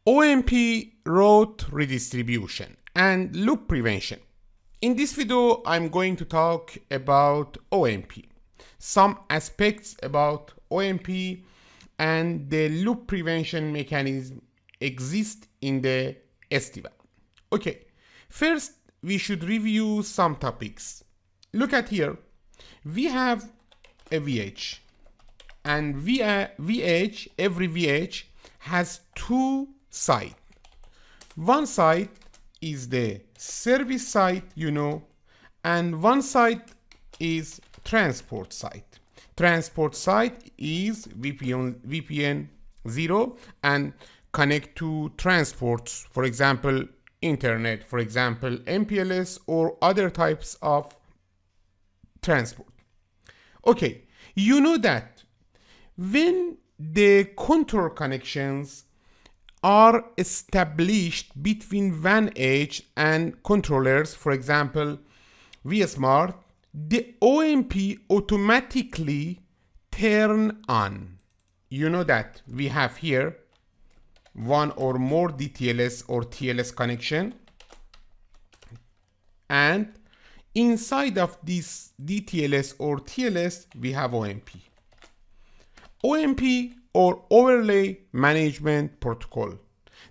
OMP route redistribution and loop prevention. In this video, I'm going to talk about OMP, some aspects about OMP and the loop prevention mechanism exist in the STVAL. Okay, first we should review some topics. Look at here, we have a VH and VH, every VH has two sides. One side is the service side, and one side is transport side. Transport side is VPN 0 and connect to transports, for example, internet, for example, MPLS or other types of transport. Okay, you know that when the control connections are established between WAN edge and controllers, for example, vSmart, the OMP automatically turn on. You know that we have here one or more DTLS or TLS connection, and inside of this DTLS or TLS we have OMP. OMP or Overlay Management Protocol.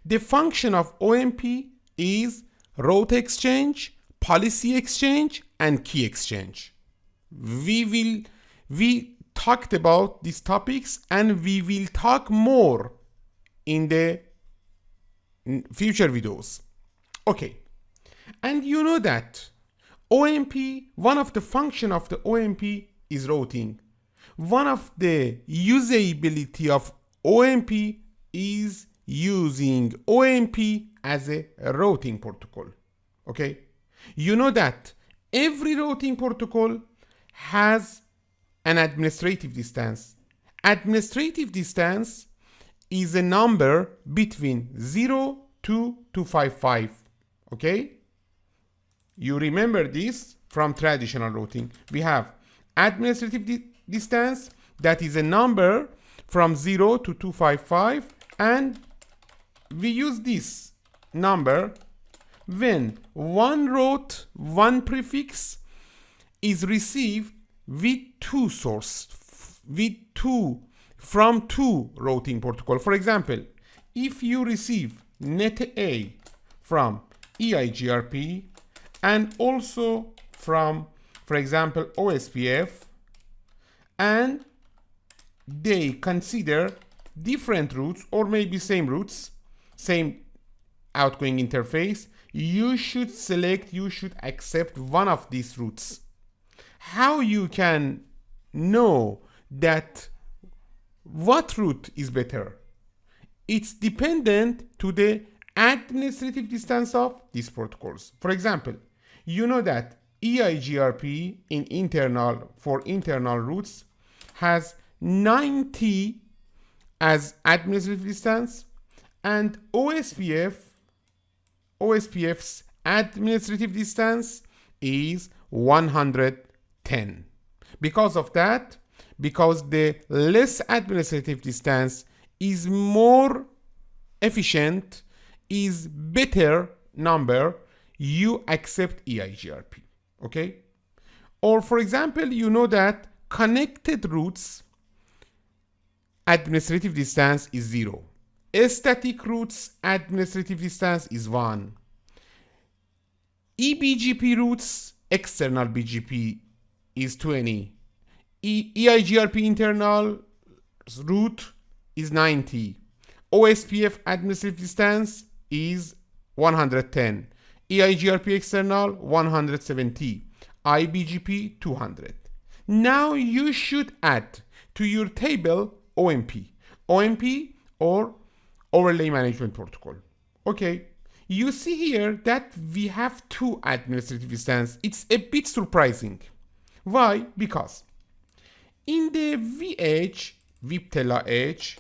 The function of OMP is route exchange, policy exchange, and key exchange. We talked about these topics and we will talk more in the future videos. Okay, and you know that OMP, one of the function of the OMP is routing. One of the usability of OMP is using OMP as a routing protocol. Okay, you know that every routing protocol has an administrative distance. Administrative distance is a number between 0 to 255. Okay, you remember this from traditional routing. We have administrative distance, that is a number from 0 to 255, and we use this number when one route, one prefix is received with two from two routing protocol. For example, if you receive net A from EIGRP and also from, for example, OSPF, and they consider different routes or maybe same routes, same outgoing interface, you should accept one of these routes. How you can know that what route is better? It's dependent to the administrative distance of these protocols. For example, you know that EIGRP for internal routes has 90 as administrative distance, and OSPF's administrative distance is 110. Because of that, because the less administrative distance is more efficient, is better number, you accept EIGRP. Okay, or for example, you know that connected routes administrative distance is 0. Static routes administrative distance is 1. eBGP routes external BGP is 20. EIGRP internal route is 90. OSPF administrative distance is 110. EIGRP external 170, IBGP 200. Now you should add to your table OMP or Overlay Management Protocol. Okay, you see here that we have two administrative distance. It's a bit surprising. Why? Because in the VH, VPTELA H,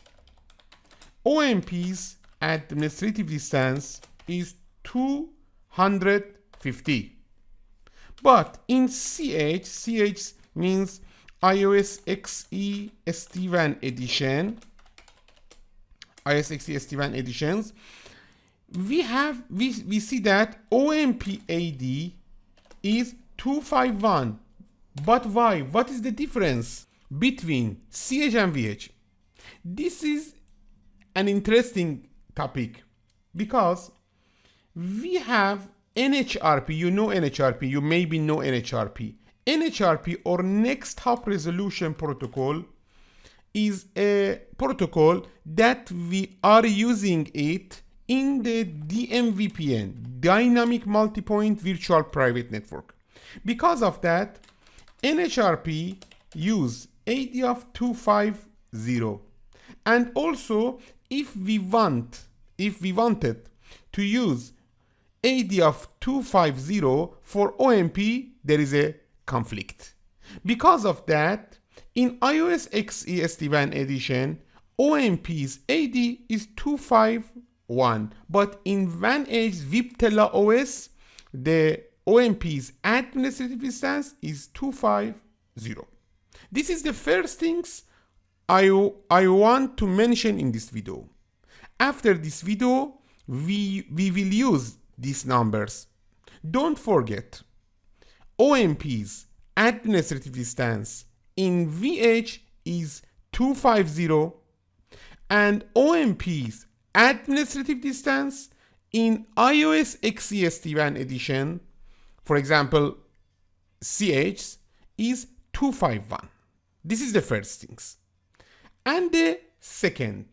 OMP's administrative distance is 250. But in CH means iOS XE SD-WAN edition, ISXE-SD-WAN editions, we see that OMP AD is 251. But why? What is the difference between CH and VH? This is an interesting topic because we have NHRP. You know NHRP. You maybe know NHRP. NHRP, or Next Hop Resolution Protocol, is a protocol that we are using it in the DMVPN, Dynamic Multipoint Virtual Private Network. Because of that, NHRP use AD of 250, and also if we wanted to use AD of 250 for OMP, there is a conflict. Because of that, in iOS XE SD-WAN edition, OMP's AD is 251, but in WAN Edge viptela OS, the OMP's administrative distance is 250. This is the first things I want to mention in this video. After this video, we will use these numbers. Don't forget, OMP's administrative distance in VH is 250, and OMP's administrative distance in iOS XE SD-WAN edition, for example, CH, is 251. This is the first things. And the second,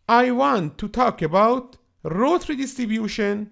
I want to talk about route redistribution